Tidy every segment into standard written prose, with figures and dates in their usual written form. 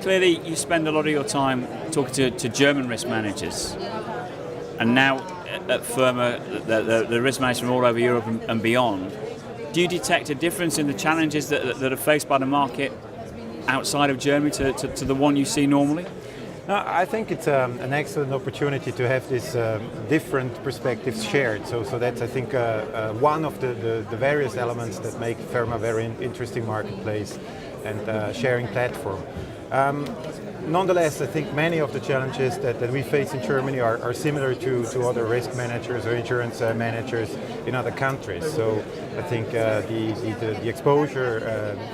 Clearly, you spend a lot of your time talking to German risk managers, and now at Firma, the risk managers from all over Europe and beyond. Do you detect a difference in the challenges that are faced by the market outside of Germany to the one you see normally? No, I think it's an excellent opportunity to have these different perspectives shared. So that's, I think, one of the various elements that make Firma a very interesting marketplace and sharing platform. Nonetheless, I think many of the challenges that we face in Germany are similar to other risk managers or insurance managers in other countries. So I think the exposure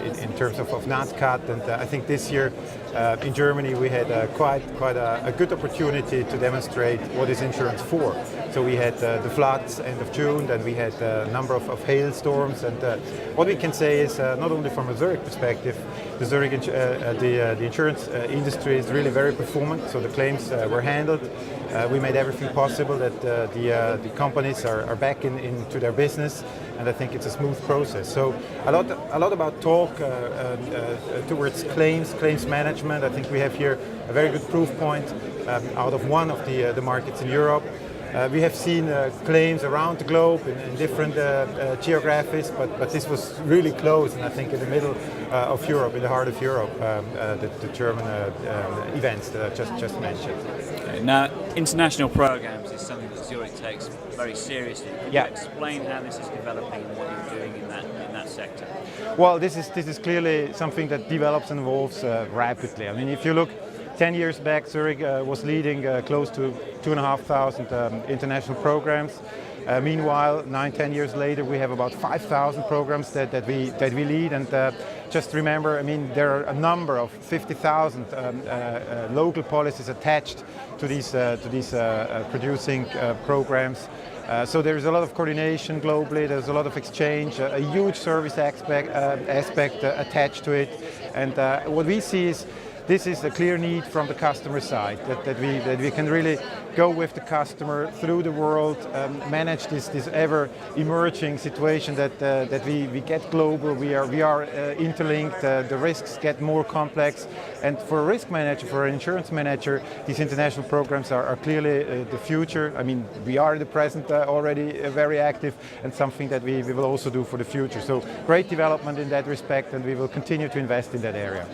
in terms of Nat Cat, and I think this year in Germany we had quite a good opportunity to demonstrate what is insurance for. So we had the floods end of June, then we had a number of hailstorms, and what we can say is not only from a Zurich perspective, the Zurich the insurance industry is really very performant. So the claims were handled. We made everything possible that the companies are back into their business, and I think it's a smooth process. So a lot about talk towards claims management. I think we have here a very good proof point out of one of the markets in Europe. We have seen claims around the globe in different geographies, but this was really close, and I think in the middle of Europe, in the heart of Europe, the German events that I just mentioned. Now, international programs is something that Zurich takes very seriously. Can you explain how this is developing and what you're doing in that sector? Well, this is clearly something that develops and evolves rapidly. I mean, if you look 10 years back, Zurich was leading close to 2,500 international programs. Meanwhile, 9-10 years later, we have about 5,000 programs that we lead. And just remember, I mean, there are a number of 50,000 local policies attached to these producing programs. So there is a lot of coordination globally. There's a lot of exchange, a huge service aspect attached to it. And what we see is this is a clear need from the customer side, that we can really go with the customer through the world, manage this ever emerging situation that we get global. We are interlinked. The risks get more complex, and for a risk manager, for an insurance manager, these international programs are clearly the future. I mean, we are in the present already very active, and something that we will also do for the future. So great development in that respect, and we will continue to invest in that area.